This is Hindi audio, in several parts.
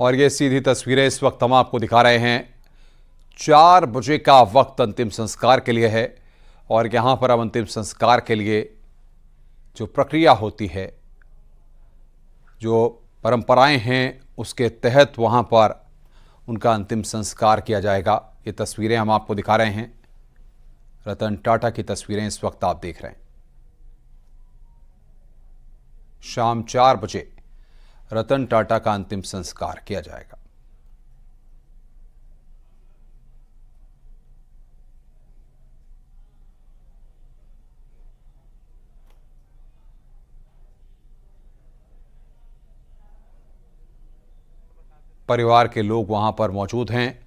और ये सीधी तस्वीरें इस वक्त हम आपको दिखा रहे हैं। 4 बजे का वक्त अंतिम संस्कार के लिए है और यहाँ पर अब अंतिम संस्कार के लिए जो प्रक्रिया होती है, जो परंपराएं हैं, उसके तहत वहाँ पर उनका अंतिम संस्कार किया जाएगा। ये तस्वीरें हम आपको दिखा रहे हैं। रतन टाटा की तस्वीरें इस वक्त आप देख रहे हैं। शाम 4 बजे रतन टाटा का अंतिम संस्कार किया जाएगा। परिवार के लोग वहां पर मौजूद हैं।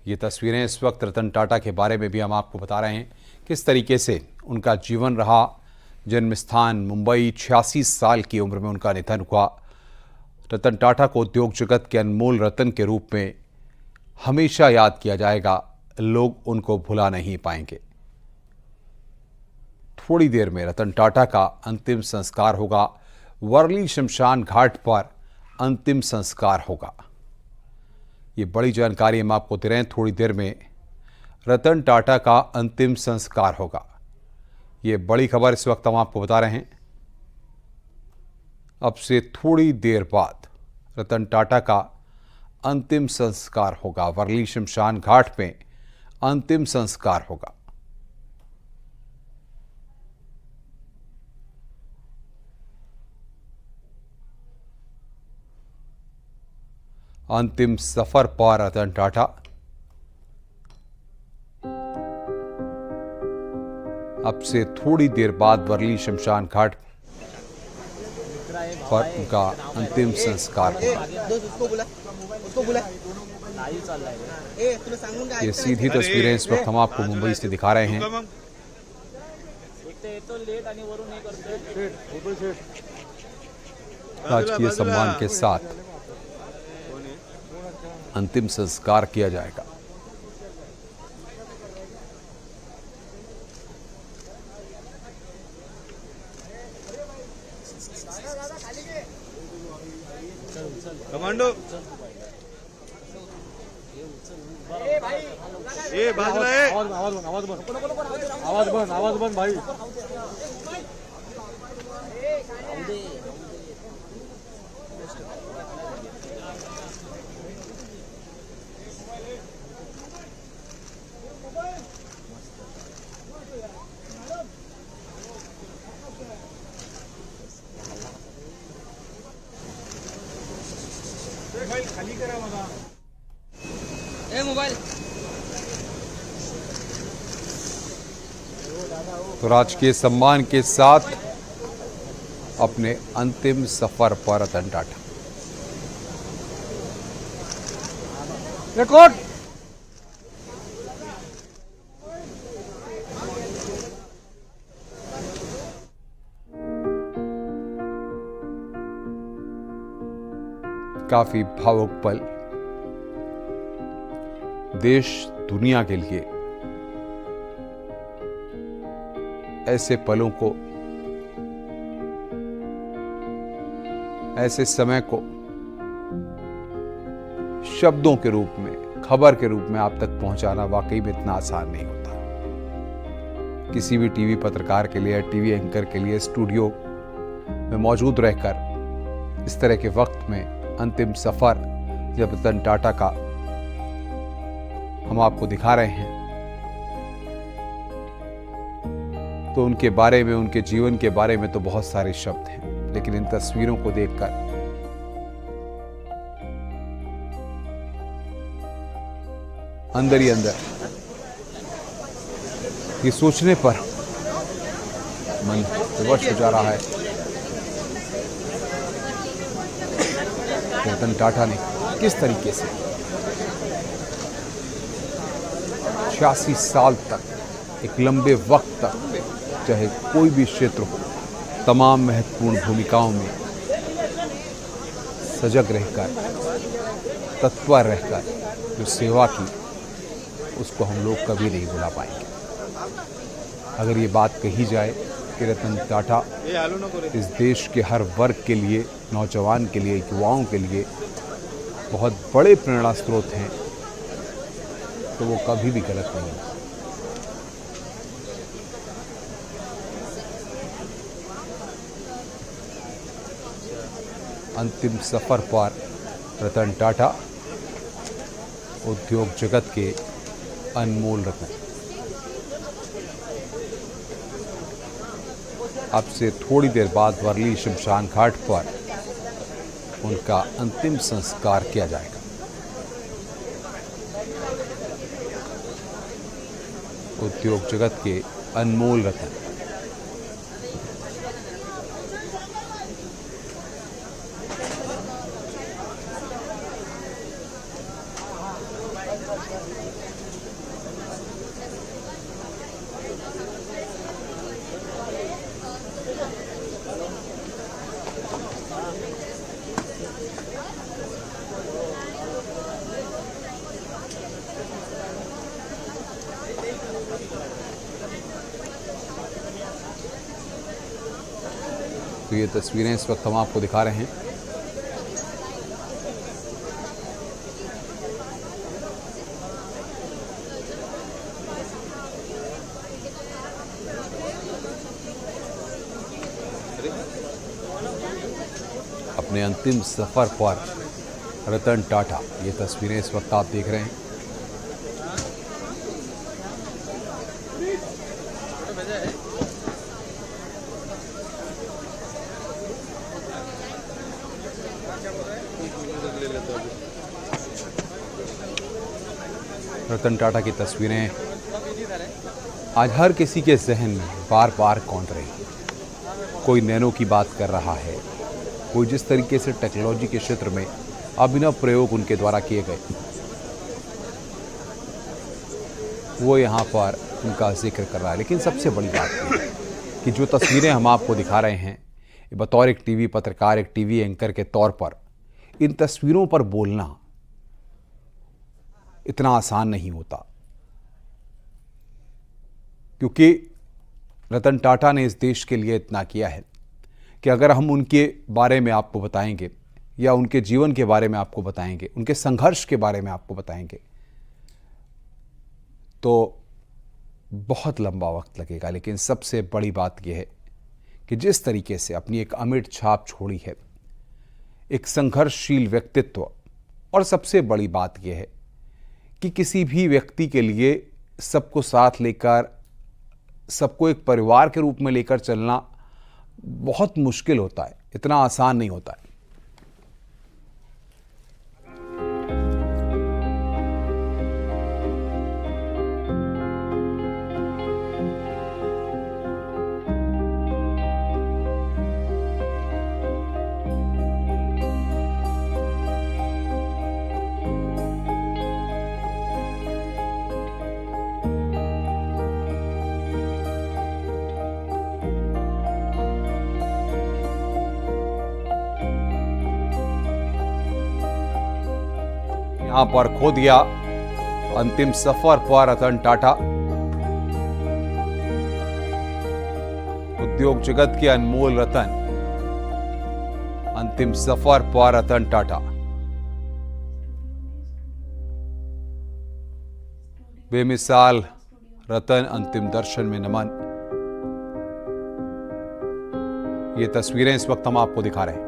ये तस्वीरें इस वक्त रतन टाटा के बारे में भी हम आपको बता रहे हैं, किस तरीके से उनका जीवन रहा। जन्म स्थान मुंबई, 86 साल की उम्र में उनका निधन हुआ। रतन टाटा को उद्योग जगत के अनमोल रतन के रूप में हमेशा याद किया जाएगा। लोग उनको भुला नहीं पाएंगे। थोड़ी देर में रतन टाटा का अंतिम संस्कार होगा। वर्ली शमशान घाट पर अंतिम संस्कार होगा। ये बड़ी जानकारी हम आपको दे रहे हैं। थोड़ी देर में रतन टाटा का अंतिम संस्कार होगा। ये बड़ी खबर इस वक्त हम आपको बता रहे हैं। अब से थोड़ी देर बाद रतन टाटा का अंतिम संस्कार होगा। वर्ली शमशान घाट में अंतिम संस्कार होगा। अंतिम सफर पर रतन टाटा। अब से थोड़ी देर बाद वर्ली शमशान घाट पर उनका अंतिम संस्कार होगा। ये सीधी तस्वीरें इस वक्त हम आपको मुंबई से दिखा रहे हैं। राजकीय सम्मान के साथ अंतिम संस्कार किया जाएगा। कमांडो ये बात रहे। आवाज बंद भाई। खाली करा मला ए मोबाइल। तो राजकीय सम्मान के साथ अपने अंतिम सफर पर रतन टाटा। रिकॉर्ड। काफी भावुक पल, देश दुनिया के लिए ऐसे पलों को, ऐसे समय को शब्दों के रूप में, खबर के रूप में आप तक पहुंचाना वाकई में इतना आसान नहीं होता। किसी भी टीवी पत्रकार के लिए, टीवी एंकर के लिए स्टूडियो में मौजूद रहकर इस तरह के वक्त में अंतिम सफर जब रतन टाटा का हम आपको दिखा रहे हैं, तो उनके बारे में, उनके जीवन के बारे में तो बहुत सारे शब्द हैं, लेकिन इन तस्वीरों को देखकर अंदर ही अंदर ये सोचने पर मन विवश हो जा रहा है। रतन टाटा ने किस तरीके से 86 साल तक, एक लंबे वक्त तक, चाहे कोई भी क्षेत्र हो, तमाम महत्वपूर्ण भूमिकाओं में सजग रहकर, तत्पर रहकर जो सेवा की, उसको हम लोग कभी नहीं भुला पाएंगे। अगर ये बात कही जाए कि रतन टाटा इस देश के हर वर्ग के लिए, नौजवान के लिए, युवाओं के लिए बहुत बड़े प्रेरणा स्रोत हैं तो वो कभी भी गलत नहीं है। अंतिम सफर पर रतन टाटा, उद्योग जगत के अनमोल रत्न। अब से थोड़ी देर बाद वर्ली शमशान घाट पर उनका अंतिम संस्कार किया जाएगा। उद्योग जगत के अनमोल रत्न। तो ये तस्वीरें इस वक्त हम आपको दिखा रहे हैं। अपने अंतिम सफर पर रतन टाटा, ये तस्वीरें इस वक्त आप देख रहे हैं। रतन टाटा की तस्वीरें आज हर किसी के जहन में बार बार कौंध रही हैं। कोई नैनो की बात कर रहा है, कोई जिस तरीके से टेक्नोलॉजी के क्षेत्र में अभिनव प्रयोग उनके द्वारा किए गए वो यहाँ पर उनका जिक्र कर रहा है। लेकिन सबसे बड़ी बात यह है कि जो तस्वीरें हम आपको दिखा रहे हैं, बतौर एक टीवी पत्रकार, एक टीवी एंकर के तौर पर इन तस्वीरों पर बोलना इतना आसान नहीं होता, क्योंकि रतन टाटा ने इस देश के लिए इतना किया है कि अगर हम उनके बारे में आपको बताएंगे या उनके जीवन के बारे में आपको बताएंगे, उनके संघर्ष के बारे में आपको बताएंगे तो बहुत लंबा वक्त लगेगा। लेकिन सबसे बड़ी बात यह है कि जिस तरीके से अपनी एक अमिट छाप छोड़ी है, एक संघर्षशील व्यक्तित्व, और सबसे बड़ी बात यह है कि किसी भी व्यक्ति के लिए सबको साथ लेकर, सबको एक परिवार के रूप में लेकर चलना बहुत मुश्किल होता है, इतना आसान नहीं होता है। यहां पर खो दिया अंतिम सफर पर रतन टाटा, उद्योग जगत के अनमोल रतन। अंतिम सफर पर रतन टाटा, बेमिसाल रतन, अंतिम दर्शन में नमन। ये तस्वीरें इस वक्त हम आपको दिखा रहे हैं।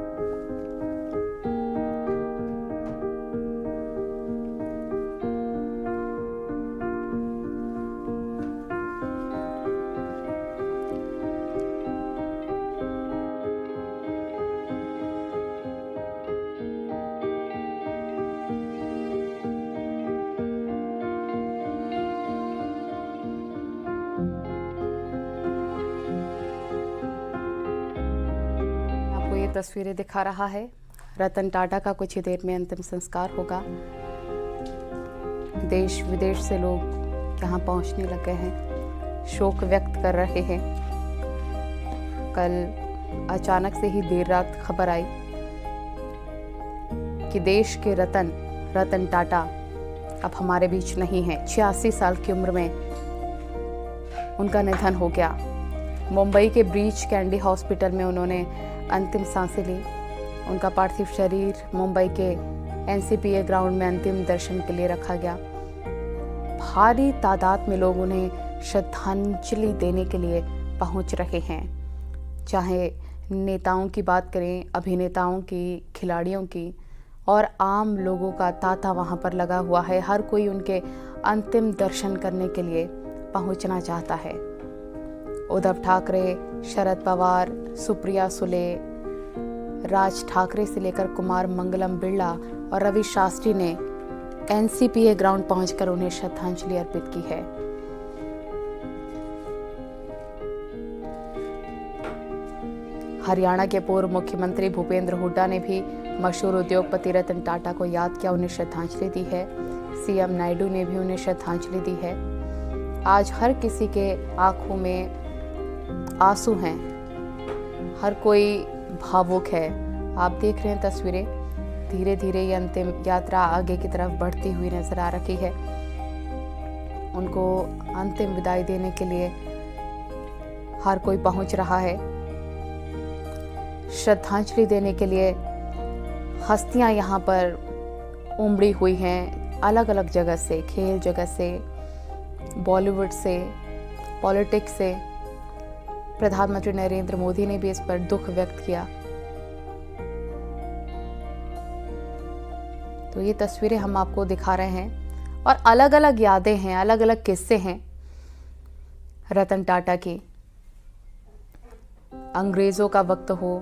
ये तस्वीरें दिखा रहा है। रतन टाटा का कुछ ही देर में अंतिम संस्कार होगा। देश विदेश से लोग यहाँ पहुँचने लग गए हैं, शोक व्यक्त कर रहे हैं। कल अचानक से ही देर रात खबर आई कि देश के रतन टाटा अब हमारे बीच नहीं हैं। 86 साल की उम्र में उनका निधन हो गया। मुंबई के ब्रीच कैंडी हॉस्पिटल में उन्होंने अंतिम सांसें ली। उनका पार्थिव शरीर मुंबई के एनसीपीए ग्राउंड में अंतिम दर्शन के लिए रखा गया। भारी तादाद में लोग उन्हें श्रद्धांजलि देने के लिए पहुंच रहे हैं। चाहे नेताओं की बात करें, अभिनेताओं की, खिलाड़ियों की, और आम लोगों का तांता वहां पर लगा हुआ है। हर कोई उनके अंतिम दर्शन करने के लिए पहुंचना चाहता है। उद्धव ठाकरे, शरद पवार, सुप्रिया सुले, राज ठाकरे से लेकर कुमार मंगलम बिरला और रवि शास्त्री ने एनसीपीए ग्राउंड पहुंचकर उन्हें श्रद्धांजलि अर्पित की है। हरियाणा के पूर्व मुख्यमंत्री भूपेंद्र हुड्डा ने भी मशहूर उद्योगपति रतन टाटा को याद किया, उन्हें श्रद्धांजलि दी है। सीएम नायडू ने भी उन्हें श्रद्धांजलि दी है। आज हर किसी के आंखों में आंसू हैं, हर कोई भावुक है। आप देख रहे हैं तस्वीरें, धीरे धीरे ये अंतिम यात्रा आगे की तरफ बढ़ती हुई नजर आ रही है। उनको अंतिम विदाई देने के लिए हर कोई पहुंच रहा है। श्रद्धांजलि देने के लिए हस्तियां यहाँ पर उमड़ी हुई हैं, अलग अलग जगह से, खेल जगत से, बॉलीवुड से, पॉलिटिक्स से। प्रधानमंत्री नरेंद्र मोदी ने भी इस पर दुख व्यक्त किया। तो ये तस्वीरें हम आपको दिखा रहे हैं और अलग अलग यादें हैं, अलग अलग किस्से हैं रतन टाटा की। अंग्रेजों का वक्त हो,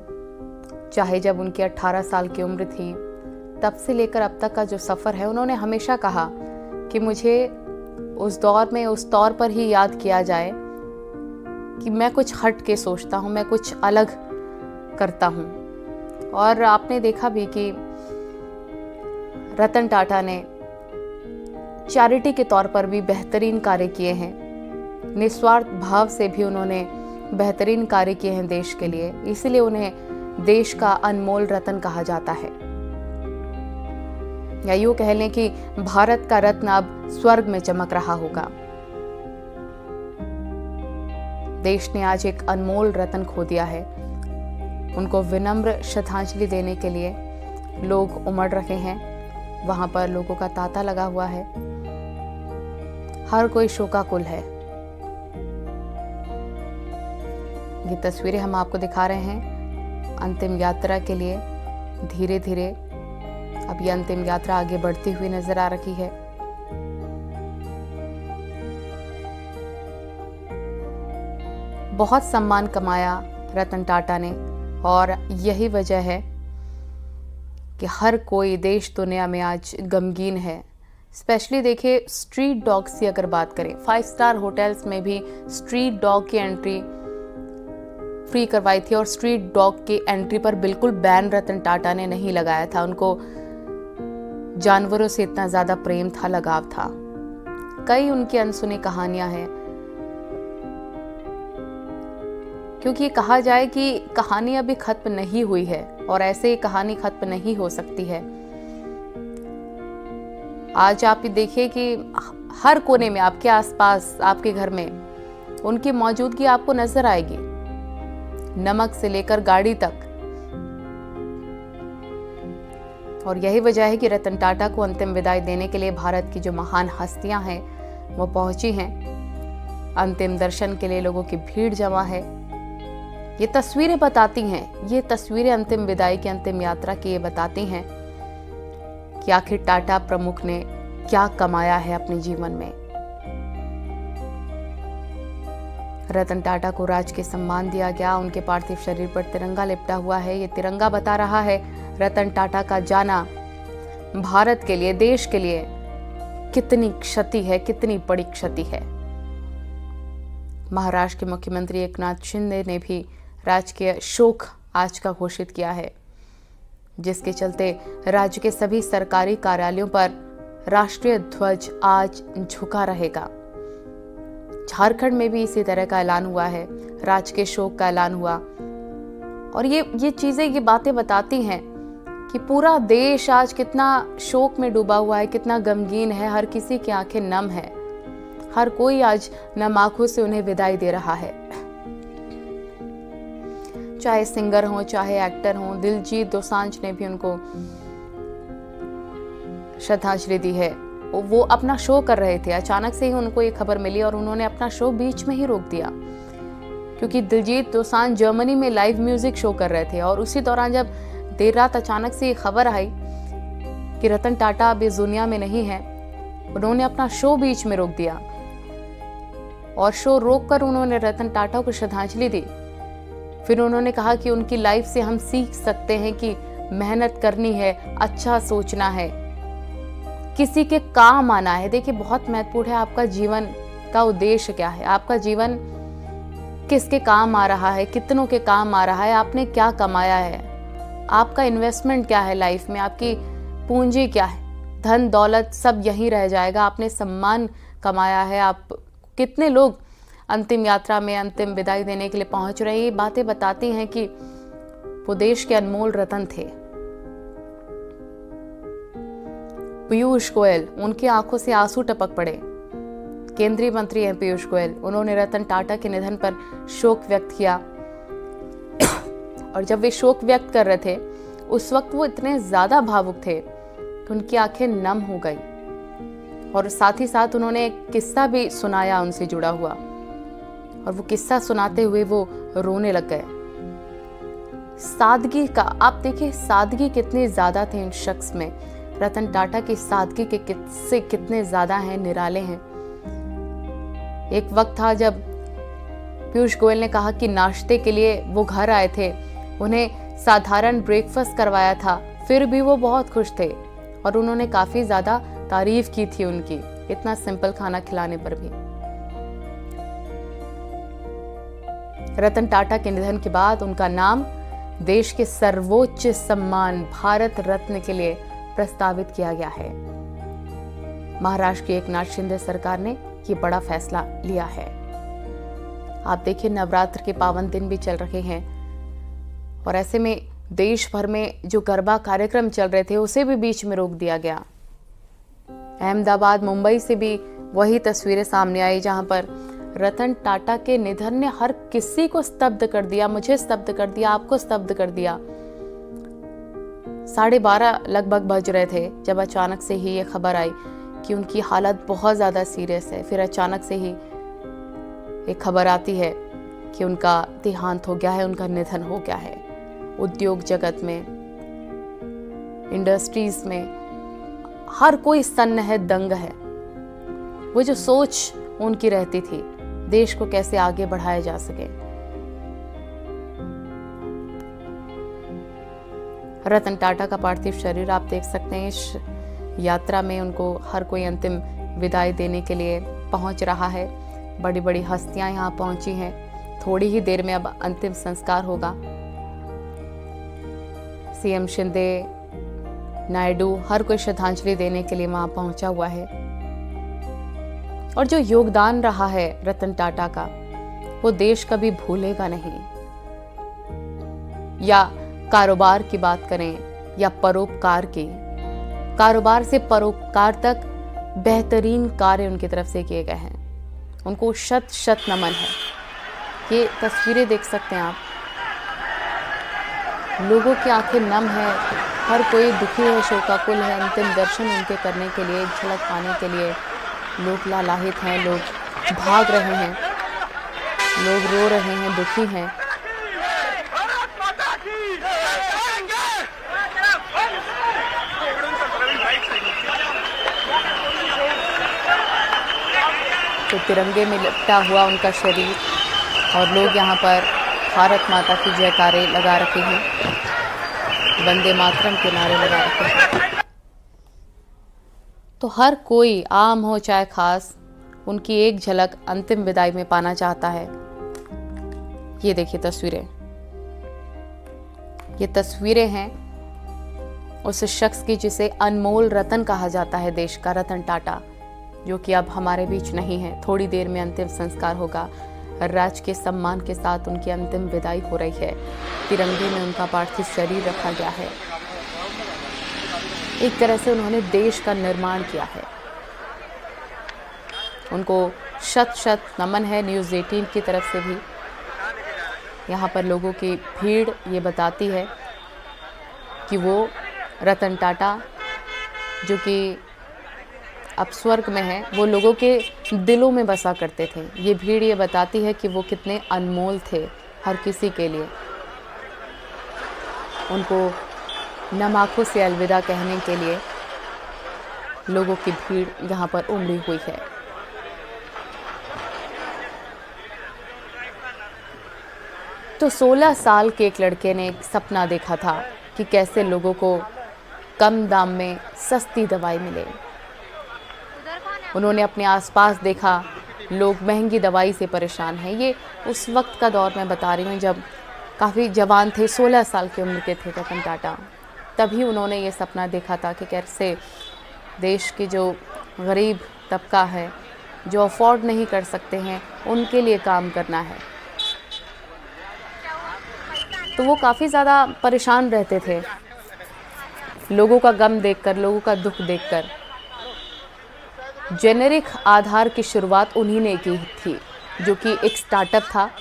चाहे जब उनकी 18 साल की उम्र थी, तब से लेकर अब तक का जो सफ़र है, उन्होंने हमेशा कहा कि मुझे उस दौर में उस तौर पर ही याद किया जाए कि मैं कुछ हट के सोचता हूँ, मैं कुछ अलग करता हूँ। और आपने देखा भी कि रतन टाटा ने चैरिटी के तौर पर भी बेहतरीन कार्य किए हैं। निस्वार्थ भाव से भी उन्होंने बेहतरीन कार्य किए हैं देश के लिए, इसीलिए उन्हें देश का अनमोल रत्न कहा जाता है। या यूं कह लें कि भारत का रत्न अब स्वर्ग में चमक रहा होगा। देश ने आज एक अनमोल रत्न खो दिया है। उनको विनम्र श्रद्धांजलि देने के लिए लोग उमड़ रहे हैं। वहां पर लोगों का तांता लगा हुआ है, हर कोई शोकाकुल है। ये तस्वीरें हम आपको दिखा रहे हैं अंतिम यात्रा के लिए। धीरे धीरे अब ये अंतिम यात्रा आगे बढ़ती हुई नजर आ रही है। बहुत सम्मान कमाया रतन टाटा ने और यही वजह है कि हर कोई देश दुनिया में आज गमगीन है। स्पेशली देखिए, स्ट्रीट डॉग्स की अगर बात करें, 5 स्टार होटल्स में भी स्ट्रीट डॉग की एंट्री फ्री करवाई थी और स्ट्रीट डॉग की एंट्री पर बिल्कुल बैन रतन टाटा ने नहीं लगाया था। उनको जानवरों से इतना ज्यादा प्रेम था, लगाव था। कई उनकी अनसुनी कहानियां हैं, क्योंकि ये कहा जाए कि कहानी अभी खत्म नहीं हुई है और ऐसे ही कहानी खत्म नहीं हो सकती है। आज आप देखिए कि हर कोने में, आपके आसपास, आपके घर में उनकी मौजूदगी आपको नजर आएगी, नमक से लेकर गाड़ी तक। और यही वजह है कि रतन टाटा को अंतिम विदाई देने के लिए भारत की जो महान हस्तियां हैं वो पहुंची हैं। अंतिम दर्शन के लिए लोगों की भीड़ जमा है। ये तस्वीरें बताती हैं, ये तस्वीरें अंतिम विदाई की, अंतिम यात्रा की ये बताती हैं कि आखिर टाटा प्रमुख ने क्या कमाया है अपने जीवन में। रतन टाटा को राजकीय सम्मान दिया गया। उनके पार्थिव शरीर पर तिरंगा लिपटा हुआ है। ये तिरंगा बता रहा है रतन टाटा का जाना भारत के लिए, देश के लिए कितनी क्षति है, कितनी बड़ी क्षति है। महाराष्ट्र के मुख्यमंत्री एकनाथ शिंदे ने भी राजकीय शोक आज का घोषित किया है, जिसके चलते राज्य के सभी सरकारी कार्यालयों पर राष्ट्रीय ध्वज आज झुका रहेगा। झारखंड में भी इसी तरह का ऐलान हुआ है, राजकीय शोक का ऐलान हुआ। और ये चीजें, ये बातें बताती हैं कि पूरा देश आज कितना शोक में डूबा हुआ है, कितना गमगीन है। हर किसी की आंखें नम है, हर कोई आज नम आंखों से उन्हें विदाई दे रहा है। चाहे सिंगर हो, चाहे एक्टर हो, दिलजीत दोसांझ ने भी उनको श्रद्धांजलि दी है। वो अपना शो कर रहे थे, अचानक से ही उनको ये खबर मिली और उन्होंने अपना शो बीच में ही रोक दिया, क्योंकि दिलजीत दोसांझ जर्मनी में लाइव म्यूजिक शो कर रहे थे। और उसी दौरान जब देर रात अचानक से ये खबर आई कि रतन टाटा अब इस दुनिया में नहीं है, उन्होंने अपना शो बीच में रोक दिया और शो रोककर उन्होंने रतन टाटा को श्रद्धांजलि दी। फिर उन्होंने कहा कि उनकी लाइफ से हम सीख सकते हैं कि मेहनत करनी है, अच्छा सोचना है, किसी के काम आना है। देखिए, बहुत महत्वपूर्ण है आपका जीवन का उद्देश्य क्या है, आपका जीवन किसके काम आ रहा है, कितनों के काम आ रहा है, आपने क्या कमाया है, आपका इन्वेस्टमेंट क्या है लाइफ में, आपकी पूंजी क्या है, धन दौलत सब यहीं रह जाएगा। आपने सम्मान कमाया है, आप कितने लोग अंतिम यात्रा में अंतिम विदाई देने के लिए पहुंच रहे हैं। ये बातें बताती हैं कि वो देश के अनमोल रतन थे। पीयूष गोयल, उनकी आंखों से आंसू टपक पड़े। केंद्रीय मंत्री हैं पीयूष गोयल, उन्होंने रतन टाटा के निधन पर शोक व्यक्त किया। और जब वे शोक व्यक्त कर रहे थे उस वक्त वो इतने ज्यादा भावुक थे कि उनकी आंखें नम हो गई। और साथ ही साथ उन्होंने एक किस्सा भी सुनाया उनसे जुड़ा हुआ, और वो किस्सा सुनाते हुए वो रोने लग गए। सादगी का आप देखिए, सादगी कितनी ज्यादा थी इन शख्स में। रतन टाटा की सादगी के किस्से कितने ज्यादा हैं, निराले हैं। एक वक्त था जब पीयूष गोयल ने कहा कि नाश्ते के लिए वो घर आए थे, उन्हें साधारण ब्रेकफास्ट करवाया था, फिर भी वो बहुत खुश थे और उन्होंने काफी ज्यादा तारीफ की थी उनकी, इतना सिंपल खाना खिलाने पर भी। रतन टाटा के निधन के बाद उनका नाम देश के सर्वोच्च सम्मान भारत रत्न के लिए प्रस्तावित किया गया है। महाराष्ट्र की एकनाथ शिंदे सरकार ने ये बड़ा फैसला लिया है। आप देखिए, नवरात्र के पावन दिन भी चल रहे हैं और ऐसे में देश भर में जो गरबा कार्यक्रम चल रहे थे उसे भी बीच में रोक दिया गया। अहमदाबाद, मुंबई से भी वही तस्वीरें सामने आई जहां पर रतन टाटा के निधन ने हर किसी को स्तब्ध कर दिया, मुझे स्तब्ध कर दिया, आपको स्तब्ध कर दिया। 12:30 लगभग बज रहे थे जब अचानक से ही ये खबर आई कि उनकी हालत बहुत ज्यादा सीरियस है। फिर अचानक से ही एक खबर आती है कि उनका देहांत हो गया है, उनका निधन हो गया है। उद्योग जगत में, इंडस्ट्रीज में हर कोई सन्न है, दंग है। वो जो सोच उनकी रहती थी, देश को कैसे आगे बढ़ाया जा सके। रतन टाटा का पार्थिव शरीर आप देख सकते हैं, इस यात्रा में उनको हर कोई अंतिम विदाई देने के लिए पहुंच रहा है। बड़ी बड़ी हस्तियां यहां पहुंची हैं। थोड़ी ही देर में अब अंतिम संस्कार होगा। सीएम शिंदे, नायडू, हर कोई श्रद्धांजलि देने के लिए वहां पहुंचा हुआ है। और जो योगदान रहा है रतन टाटा का, वो देश कभी भूलेगा नहीं। या कारोबार की बात करें या परोपकार की, कारोबार से परोपकार तक बेहतरीन कार्य उनकी तरफ से किए गए हैं। उनको शत शत नमन है। ये तस्वीरें देख सकते हैं आप, लोगों की आंखें नम है, हर कोई दुखी है, शोकाकुल है। अंतिम दर्शन उनके करने के लिए, एक झलक पाने के लिए लोग लालाहित हैं, लोग भाग रहे हैं, लोग रो रहे हैं, दुखी हैं। तो तिरंगे में लिपटा हुआ उनका शरीर और लोग यहाँ पर भारत माता की जयकारे लगा रखे हैं, वंदे मातरम के नारे लगा रखे हैं। तो हर कोई, आम हो चाहे खास, उनकी एक झलक अंतिम विदाई में पाना चाहता है। ये देखिए तस्वीरें, ये तस्वीरें हैं उस शख्स की जिसे अनमोल रतन कहा जाता है देश का, रतन टाटा, जो कि अब हमारे बीच नहीं है। थोड़ी देर में अंतिम संस्कार होगा। राज के सम्मान के साथ उनकी अंतिम विदाई हो रही है। तिरंगे में उनका पार्थिव शरीर रखा गया है। एक तरह से उन्होंने देश का निर्माण किया है। उनको शत शत नमन है न्यूज़ 18 की तरफ से भी। यहाँ पर लोगों की भीड़ ये बताती है कि वो रतन टाटा जो कि अब स्वर्ग में है, वो लोगों के दिलों में बसा करते थे। ये भीड़ ये बताती है कि वो कितने अनमोल थे हर किसी के लिए। उनको नम आँखों से अलविदा कहने के लिए लोगों की भीड़ यहाँ पर उमड़ी हुई है। तो 16 साल के एक लड़के ने एक सपना देखा था कि कैसे लोगों को कम दाम में सस्ती दवाई मिले। उन्होंने अपने आसपास देखा लोग महंगी दवाई से परेशान हैं। ये उस वक्त का दौर मैं बता रही हूँ जब काफ़ी जवान थे, 16 साल की उम्र के थे रतन टाटा। तभी उन्होंने ये सपना देखा था कि कैसे देश के जो गरीब तबका है, जो अफोर्ड नहीं कर सकते हैं, उनके लिए काम करना है। तो वो काफ़ी ज़्यादा परेशान रहते थे लोगों का गम देखकर, लोगों का दुख देखकर। जेनेरिक आधार की शुरुआत उन्हीं ने की थी, जो कि एक स्टार्टअप था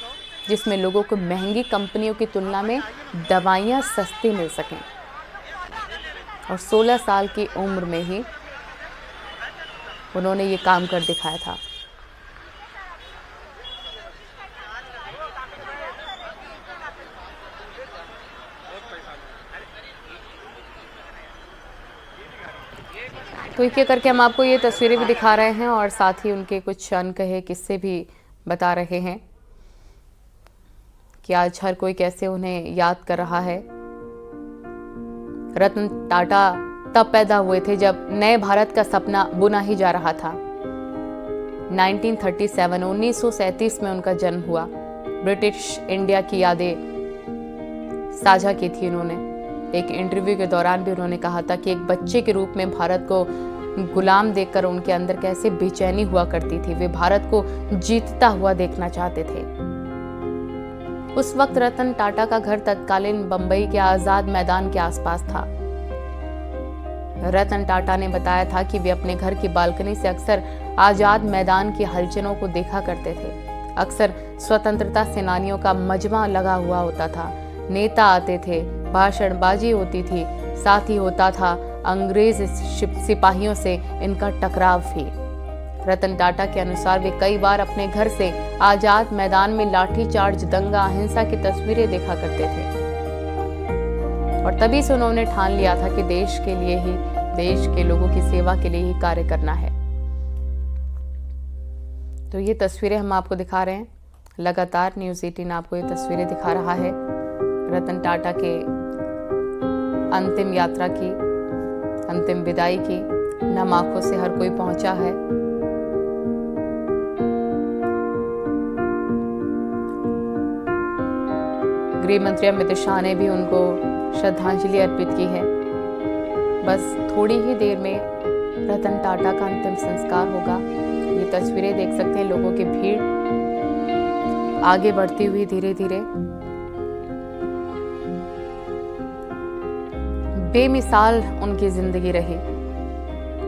जिसमें लोगों को महंगी कंपनियों की तुलना में दवाइयाँ सस्ती मिल सकें। और 16 साल की उम्र में ही उन्होंने ये काम कर दिखाया था। तो एक एक करके हम आपको ये तस्वीरें भी दिखा रहे हैं और साथ ही उनके कुछ अनकहे किस्से भी बता रहे हैं कि आज हर कोई कैसे उन्हें याद कर रहा है। रतन टाटा तब पैदा हुए थे जब नए भारत का सपना बुना ही जा रहा था। 1937 में उनका जन्म हुआ। ब्रिटिश इंडिया की यादें साझा की थी उन्होंने। एक इंटरव्यू के दौरान भी उन्होंने कहा था कि एक बच्चे के रूप में भारत को गुलाम देखकर उनके अंदर कैसे बेचैनी हुआ करती थी। वे भारत को जीतता हुआ देखना चाहते थे। उस वक्त रतन टाटा का घर तत्कालीन बंबई के आजाद मैदान के आसपास था। रतन टाटा ने बताया था कि वे अपने घर की बालकनी से अक्सर आजाद मैदान की हलचलों को देखा करते थे। अक्सर स्वतंत्रता सेनानियों का मजमा लगा हुआ होता था। नेता आते थे, भाषणबाजी होती थी, साथ ही होता था अंग्रेज सिपाहियों से इनका टकराव भी। रतन टाटा के अनुसार वे कई बार अपने घर से आजाद मैदान में लाठीचार्ज, दंगा, अहिंसा की तस्वीरें देखा करते थे। और तभी से उन्होंने ठान लिया था कि देश के लिए ही, देश के लोगों की सेवा के लिए ही कार्य करना है। तो ये तस्वीरें हम आपको दिखा रहे हैं। लगातार न्यूज़ 18 आपको ये तस्वीरें दिखा रहा है रतन टाटा के अंतिम यात्रा की, अंतिम विदाई की। नम आंखों से हर कोई पहुंचा है। गृह मंत्री अमित शाह ने भी उनको श्रद्धांजलि अर्पित की है। बस थोड़ी ही देर में रतन टाटा का अंतिम संस्कार होगा। ये तस्वीरें देख सकते हैं, लोगों की भीड़ आगे बढ़ती हुई धीरे धीरे। बेमिसाल उनकी जिंदगी रही।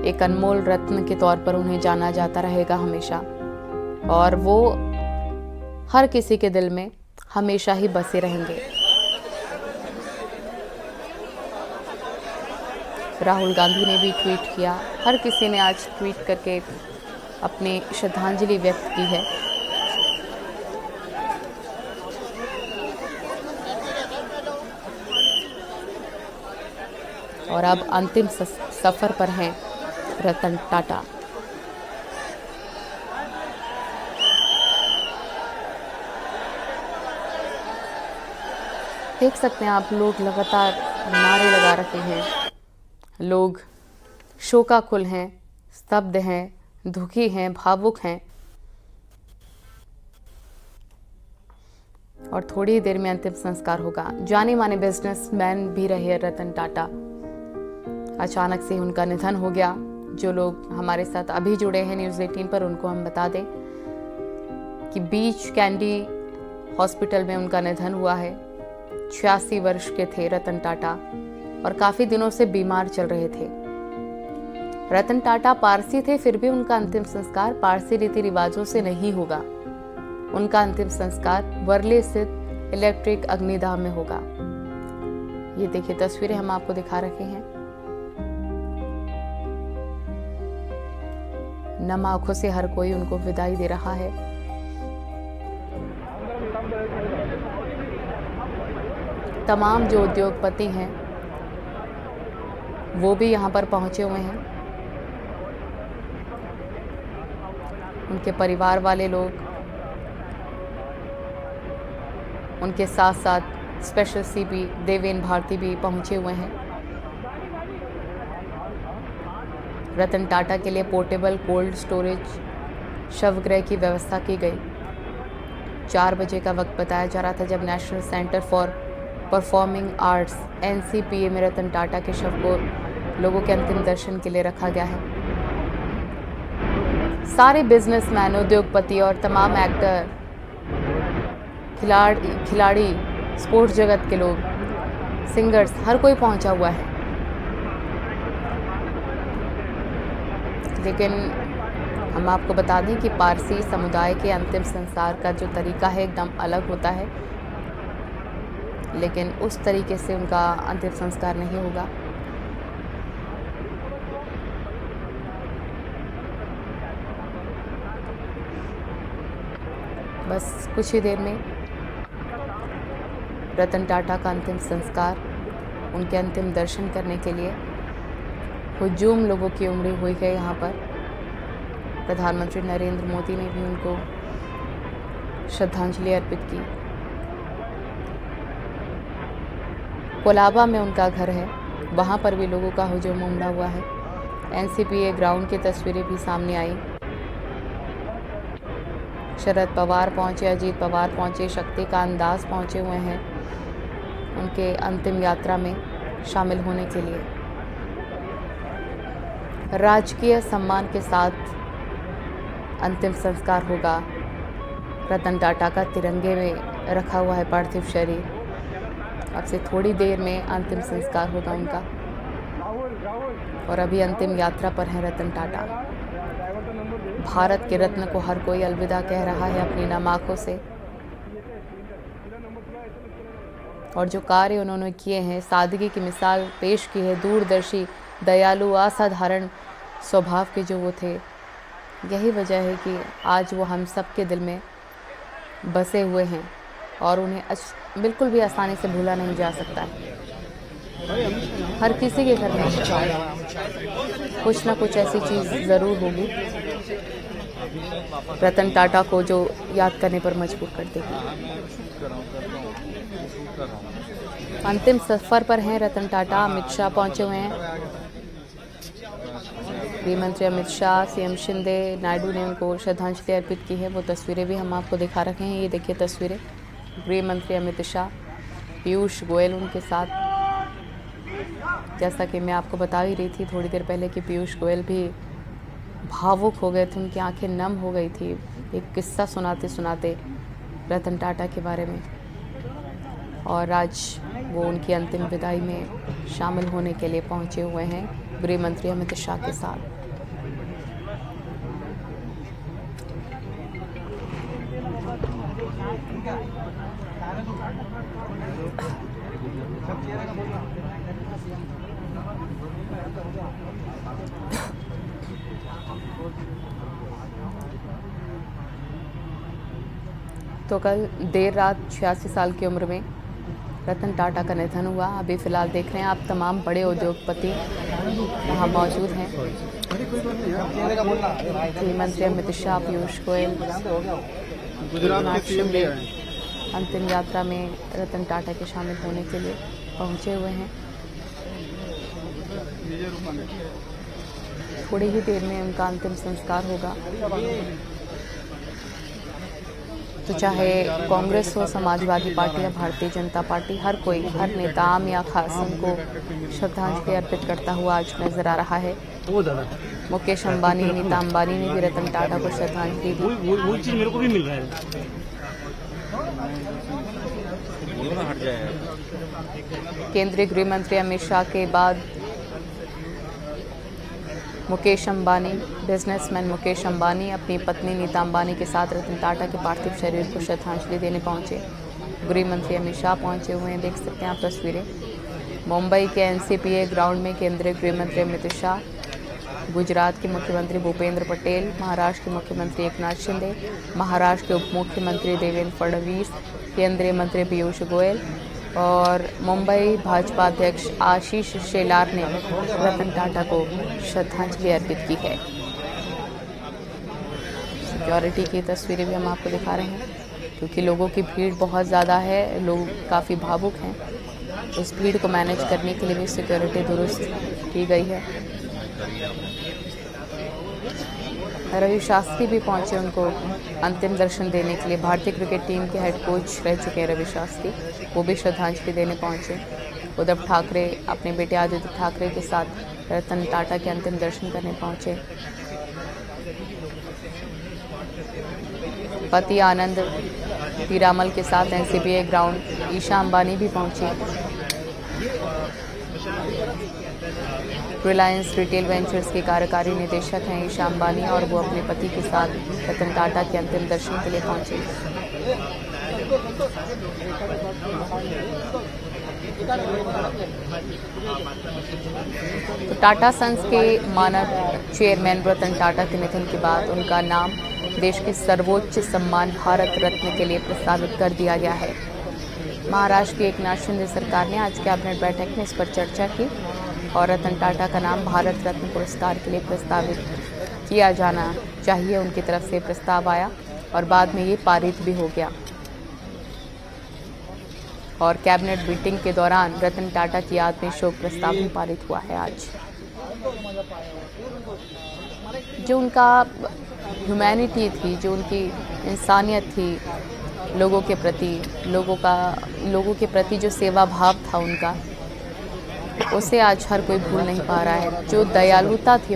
एक अनमोल रत्न के तौर पर उन्हें जाना जाता रहेगा हमेशा, और वो हर किसी के दिल में हमेशा ही बसे रहेंगे। राहुल गांधी ने भी ट्वीट किया। हर किसी ने आज ट्वीट करके अपनी श्रद्धांजलि व्यक्त की है। और अब अंतिम सफर पर हैं रतन टाटा। देख सकते हैं आप, लोग लगातार नारे लगा रहे हैं। लोग शोकाकुल हैं, स्तब्ध हैं, दुखी हैं, भावुक हैं। और थोड़ी ही देर में अंतिम संस्कार होगा। जाने माने बिजनेसमैन भी रहे रतन टाटा। अचानक से उनका निधन हो गया। जो लोग हमारे साथ अभी जुड़े हैं न्यूज़ 18 पर, उनको हम बता दें कि बीच कैंडी हॉस्पिटल में उनका निधन हुआ है। 86 वर्ष के थे रतन टाटा और काफ़ी दिनों से बीमार चल रहे थे। रतन टाटा पारसी थे, फिर भी उनका अंतिम संस्कार पारसी रीति रिवाजों से नहीं होगा। उनका अंतिम संस्कार वर्ली स्थित इलेक्ट्रिक अग्निदाह में होगा। ये देखिए तस्वीरें हम आपको दिखा रखे हैं। नम आंखों से हर कोई उनको विदाई दे रहा है। तमाम जो उद्योगपति हैं वो भी यहाँ पर पहुँचे हुए हैं। उनके परिवार वाले लोग, उनके साथ साथ स्पेशल सीपी देवेन भारती भी पहुँचे हुए हैं। रतन टाटा के लिए पोर्टेबल कोल्ड स्टोरेज शवगृह की व्यवस्था की गई। 4 बजे का वक्त बताया जा रहा था जब national centre for performing arts NCPA में रतन टाटा के शव को लोगों के अंतिम दर्शन के लिए रखा गया है। सारे बिजनेसमैन, उद्योगपति और तमाम एक्टर, खिलाड़ी, स्पोर्ट्स जगत के लोग, सिंगर्स, हर कोई पहुंचा हुआ है। लेकिन हम आपको बता दें कि पारसी समुदाय के अंतिम संस्कार का जो तरीका है एकदम अलग होता है, लेकिन उस तरीके से उनका अंतिम संस्कार नहीं होगा। बस कुछ ही देर में रतन टाटा का अंतिम संस्कार, उनके अंतिम दर्शन करने के लिए हुजूम लोगों की उमड़ी हुई है यहाँ पर। प्रधानमंत्री नरेंद्र मोदी ने भी उनको श्रद्धांजलि अर्पित की। कोलाबा में उनका घर है, वहाँ पर भी लोगों का हुजूम उमड़ा हुआ है। NCPA ग्राउंड की तस्वीरें भी सामने आई। शरद पवार पहुँचे, अजीत पवार पहुँचे, शक्तिकांत दास पहुँचे हुए हैं उनके अंतिम यात्रा में शामिल होने के लिए। राजकीय सम्मान के साथ अंतिम संस्कार होगा। रतन टाटा का तिरंगे में रखा हुआ है पार्थिव शरीर। अब से थोड़ी देर में अंतिम संस्कार होगा उनका, और अभी अंतिम यात्रा पर है रतन टाटा। भारत के रत्न को हर कोई अलविदा कह रहा है अपनी नम आंखों से। और जो कार्य उन्होंने किए हैं, सादगी की मिसाल पेश की है, दूरदर्शी, दयालु, असाधारण स्वभाव के जो वो थे, यही वजह है कि आज वो हम सब के दिल में बसे हुए हैं और उन्हें बिल्कुल भी आसानी से भूला नहीं जा सकता है। हर किसी के घर में कुछ ना कुछ ऐसी चीज़ ज़रूर होगी रतन टाटा को जो याद करने पर मजबूर कर देगी। अंतिम सफ़र पर हैं रतन टाटा। अमित शाह पहुंचे हुए हैं। गृह मंत्री अमित शाह, CM शिंदे, नायडू ने उनको श्रद्धांजलि अर्पित की है। वो तस्वीरें भी हम आपको दिखा रखे हैं। ये देखिए तस्वीरें, गृह मंत्री अमित शाह, पीयूष गोयल उनके साथ। जैसा कि मैं आपको बता ही रही थी थोड़ी देर पहले कि पीयूष गोयल भी भावुक हो गए थे, उनकी आंखें नम हो गई थी एक किस्सा सुनाते सुनाते रतन टाटा के बारे में। और आज वो उनकी अंतिम विदाई में शामिल होने के लिए पहुंचे हुए हैं गृह मंत्री अमित शाह के साथ। तो कल देर रात 86 साल की उम्र में रतन टाटा का निधन हुआ। अभी फ़िलहाल देख रहे हैं आप तमाम बड़े उद्योगपति वहाँ मौजूद हैं। गृह मंत्री अमित शाह, पीयूष गोयल, शिंदे अंतिम यात्रा में रतन टाटा के शामिल होने के लिए पहुँचे हुए हैं। थोड़ी ही देर में उनका अंतिम संस्कार होगा। तो चाहे कांग्रेस हो, समाजवादी पार्टी या भारतीय जनता पार्टी, हर कोई, हर नेता आम या खास उनको श्रद्धांजलि अर्पित करता हुआ आज नजर आ रहा है। मुकेश अंबानी, नीता अंबानी ने भी रतन टाटा को श्रद्धांजलि दी। वो चीज मेरे को भी मिल रहा है। केंद्रीय गृह मंत्री अमित शाह के बाद मुकेश अंबानी, बिजनेसमैन मुकेश अंबानी अपनी पत्नी नीता अंबानी के साथ रतन टाटा के पार्थिव शरीर को श्रद्धांजलि देने पहुंचे। गृह मंत्री अमित शाह पहुंचे हुए हैं, देख सकते हैं आप तस्वीरें। मुंबई के NCPA ग्राउंड में केंद्रीय गृह मंत्री अमित शाह गुजरात के मुख्यमंत्री भूपेंद्र पटेल, महाराष्ट्र के मुख्यमंत्री एकनाथ शिंदे, महाराष्ट्र के उप मुख्यमंत्री देवेंद्र फडणवीस, केंद्रीय मंत्री पीयूष गोयल और मुंबई भाजपा अध्यक्ष आशीष शेलार ने रतन टाटा को श्रद्धांजलि अर्पित की है। सिक्योरिटी की तस्वीरें भी हम आपको दिखा रहे हैं क्योंकि लोगों की भीड़ बहुत ज़्यादा है, लोग काफ़ी भावुक हैं। इस भीड़ को मैनेज करने के लिए भी सिक्योरिटी दुरुस्त की गई है। रवि शास्त्री भी पहुंचे उनको अंतिम दर्शन देने के लिए। भारतीय क्रिकेट टीम के हेड कोच रह चुके हैं रवि शास्त्री, वो भी श्रद्धांजलि देने पहुंचे। उद्धव ठाकरे अपने बेटे आदित्य ठाकरे के साथ रतन टाटा के अंतिम दर्शन करने पहुंचे। पति आनंद पीरामल के साथ NCBI ग्राउंड ईशा अंबानी भी पहुंची। रिलायंस रिटेल वेंचर्स के कार्यकारी निदेशक हैं ईशा अंबानी और वो अपने पति के साथ रतन टाटा के अंतिम दर्शन के लिए पहुंचे। तो टाटा सन्स के मानद चेयरमैन रतन टाटा के निधन के बाद उनका नाम देश के सर्वोच्च सम्मान भारत रत्न के लिए प्रस्तावित कर दिया गया है। महाराष्ट्र की एकनाथ शिंदे सरकार ने आज कैबिनेट बैठक में इस पर चर्चा की और रतन टाटा का नाम भारत रत्न पुरस्कार के लिए प्रस्तावित किया जाना चाहिए उनकी तरफ से प्रस्ताव आया और बाद में ये पारित भी हो गया। और कैबिनेट मीटिंग के दौरान रतन टाटा की याद में शोक प्रस्ताव भी पारित हुआ है। आज जो उनका ह्यूमैनिटी थी, जो उनकी इंसानियत थी, लोगों के प्रति जो सेवा भाव था उनका, उसे आज हर कोई भूल नहीं पा रहा है। जो दयालुता थी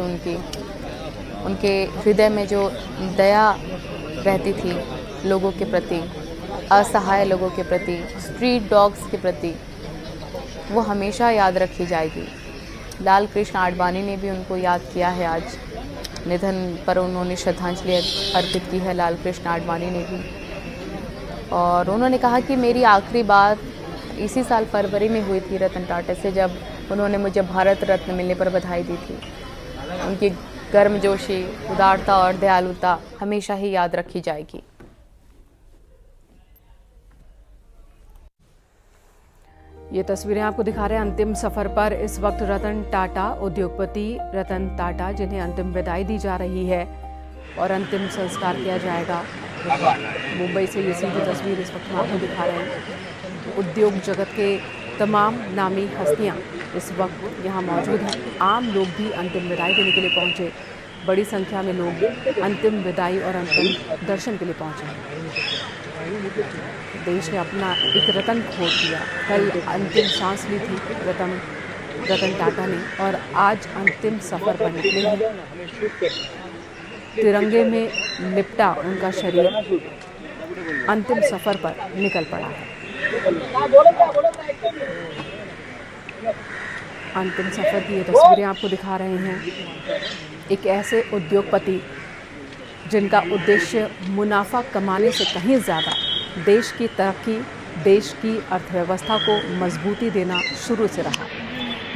उनके हृदय में जो दया रहती थी लोगों के प्रति, असहाय लोगों के प्रति, स्ट्रीट डॉग्स के प्रति, वो हमेशा याद रखी जाएगी। लाल कृष्ण आडवाणी ने भी उनको याद किया है। आज निधन पर उन्होंने श्रद्धांजलि अर्पित की है लाल कृष्ण आडवाणी ने भी, और उन्होंने कहा कि मेरी आखिरी बात इसी साल फरवरी में हुई थी रतन टाटा से, जब उन्होंने मुझे भारत रत्न मिलने पर बधाई दी थी। उनकी गर्मजोशी, उदारता और दयालुता हमेशा ही याद रखी जाएगी। ये तस्वीरें आपको दिखा रहे हैं अंतिम सफर पर इस वक्त रतन टाटा, उद्योगपति रतन टाटा, जिन्हें अंतिम विदाई दी जा रही है और अंतिम संस्कार किया जाएगा। मुंबई से ये सीधी तस्वीर इस वक्त हम आपको दिखा रहे हैं। उद्योग जगत के तमाम नामी हस्तियां इस वक्त यहाँ मौजूद हैं। आम लोग भी अंतिम विदाई देने के लिए पहुँचे। बड़ी संख्या में लोग अंतिम विदाई और अंतिम दर्शन के लिए पहुँचे हैं। देश ने अपना एक रतन खो दिया। कल अंतिम सांस ली थी रतन टाटा ने और आज अंतिम सफ़र पर निकले हैं। तिरंगे में लिपटा उनका शरीर अंतिम सफ़र पर निकल पड़ा है। अंतिम सफ़र की ये तस्वीरें आपको दिखा रहे हैं। एक ऐसे उद्योगपति जिनका उद्देश्य मुनाफा कमाने से कहीं ज़्यादा देश की तरक्की, देश की अर्थव्यवस्था को मजबूती देना शुरू से रहा,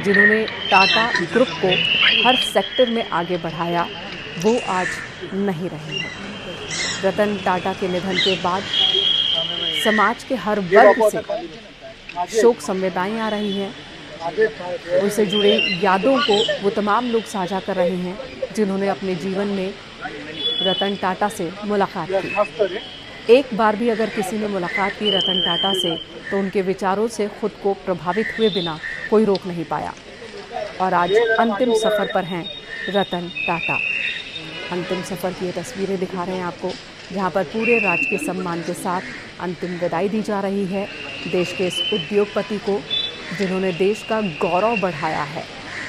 जिन्होंने टाटा ग्रुप को हर सेक्टर में आगे बढ़ाया, वो आज नहीं रहे हैं। रतन टाटा के निधन के बाद समाज के हर वर्ग से शोक संवेदनाएं आ रही हैं। उनसे जुड़े यादों को वो तमाम लोग साझा कर रहे हैं जिन्होंने अपने जीवन में रतन टाटा से मुलाकात की। एक बार भी अगर किसी ने मुलाकात की रतन टाटा से तो उनके विचारों से खुद को प्रभावित हुए बिना कोई रोक नहीं पाया। और आज अंतिम सफ़र पर हैं रतन टाटा। अंतिम सफ़र की ये तस्वीरें दिखा रहे हैं आपको, जहां पर पूरे राजकीय सम्मान के साथ अंतिम विदाई दी जा रही है देश के इस उद्योगपति को, जिन्होंने देश का गौरव बढ़ाया है।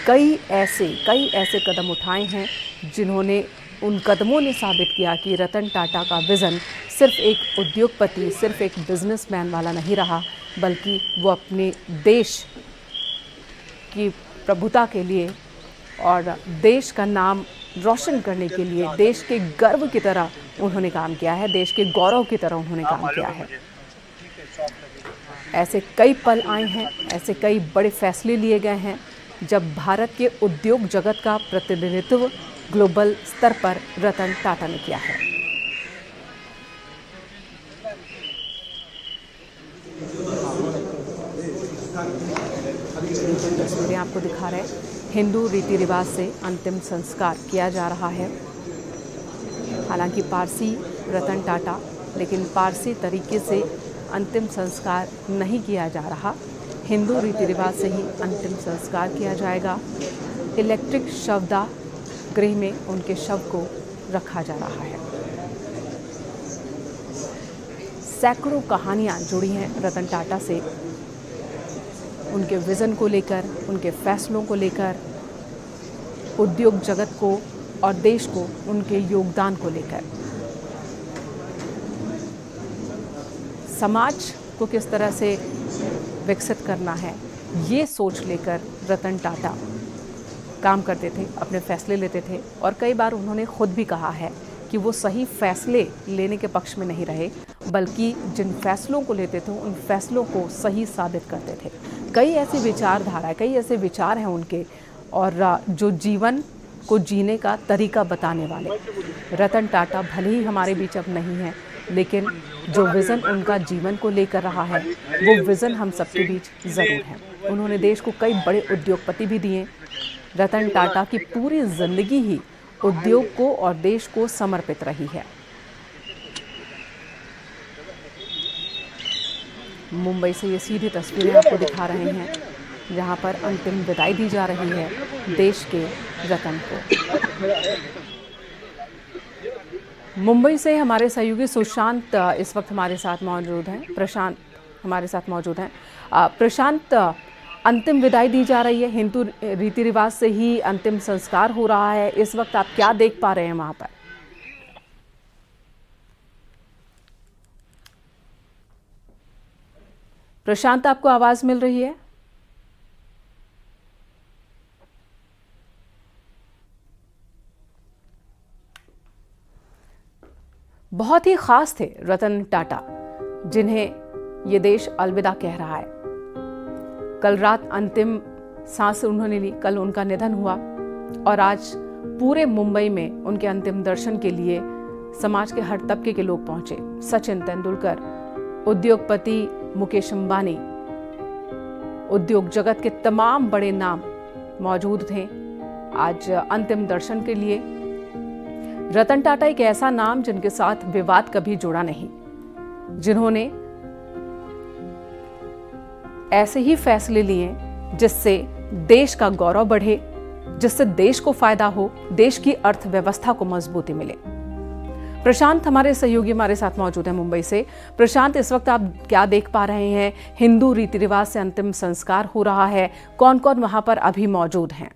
कई ऐसे कदम उठाए हैं जिन्होंने उन कदमों ने साबित किया कि रतन टाटा का विज़न सिर्फ एक उद्योगपति, सिर्फ एक बिजनेसमैन वाला नहीं रहा, बल्कि वो अपने देश की प्रभुता के लिए और देश का नाम रोशन करने के लिए, देश के गर्व की तरह उन्होंने काम किया है, देश के गौरव की तरह उन्होंने काम किया है। ऐसे कई पल आए हैं, ऐसे कई बड़े फैसले लिए गए हैं जब भारत के उद्योग जगत का प्रतिनिधित्व ग्लोबल स्तर पर रतन टाटा ने किया है। तस्वीरें आपको दिखा रहे हैं, हिंदू रीति रिवाज से अंतिम संस्कार किया जा रहा है। हालांकि पारसी रतन टाटा, लेकिन पारसी तरीके से अंतिम संस्कार नहीं किया जा रहा, हिंदू रीति रिवाज से ही अंतिम संस्कार किया जाएगा। इलेक्ट्रिक शवदाह गृह में उनके शव को रखा जा रहा है। सैकड़ों कहानियां जुड़ी हैं रतन टाटा से, उनके विज़न को लेकर, उनके फैसलों को लेकर, उद्योग जगत को और देश को उनके योगदान को लेकर। समाज को किस तरह से विकसित करना है, ये सोच लेकर रतन टाटा काम करते थे, अपने फैसले लेते थे। और कई बार उन्होंने खुद भी कहा है कि वो सही फैसले लेने के पक्ष में नहीं रहे, बल्कि जिन फैसलों को लेते थे उन फैसलों को सही साबित करते थे। कई ऐसी विचारधारा, कई ऐसे विचार हैं उनके, और जो जीवन को जीने का तरीका बताने वाले। रतन टाटा भले ही हमारे बीच अब नहीं हैं, लेकिन जो विज़न उनका जीवन को लेकर रहा है, वो विज़न हम सबके बीच ज़रूर है। उन्होंने देश को कई बड़े उद्योगपति भी दिए। रतन टाटा की पूरी जिंदगी ही उद्योग को और देश को समर्पित रही है। मुंबई से ये सीधी तस्वीरें आपको दिखा रहे हैं, जहां पर अंतिम विदाई दी जा रही है देश के रतन को। मुंबई से हमारे सहयोगी सुशांत इस वक्त हमारे साथ मौजूद हैं। प्रशांत हमारे साथ मौजूद हैं। प्रशांत, अंतिम विदाई दी जा रही है, हिंदू रीति रिवाज से ही अंतिम संस्कार हो रहा है। इस वक्त आप क्या देख पा रहे हैं वहां पर? प्रशांत, आपको आवाज मिल रही है? बहुत ही खास थे रतन टाटा, जिन्हें ये देश अलविदा कह रहा है। कल रात अंतिम सांस उन्होंने ली, कल उनका निधन हुआ, और आज पूरे मुंबई में उनके अंतिम दर्शन के लिए समाज के हर तबके के लोग पहुंचे। सचिन तेंदुलकर, उद्योगपति मुकेश अंबानी, उद्योग जगत के तमाम बड़े नाम मौजूद थे आज अंतिम दर्शन के लिए। रतन टाटा एक ऐसा नाम जिनके साथ विवाद कभी जुड़ा नहीं, जिन्होंने ऐसे ही फैसले लिए जिससे देश का गौरव बढ़े, जिससे देश को फायदा हो, देश की अर्थव्यवस्था को मजबूती मिले। प्रशांत हमारे सहयोगी हमारे साथ मौजूद है मुंबई से। प्रशांत, इस वक्त आप क्या देख पा रहे हैं? हिंदू रीति रिवाज से अंतिम संस्कार हो रहा है, कौन कौन वहां पर अभी मौजूद हैं?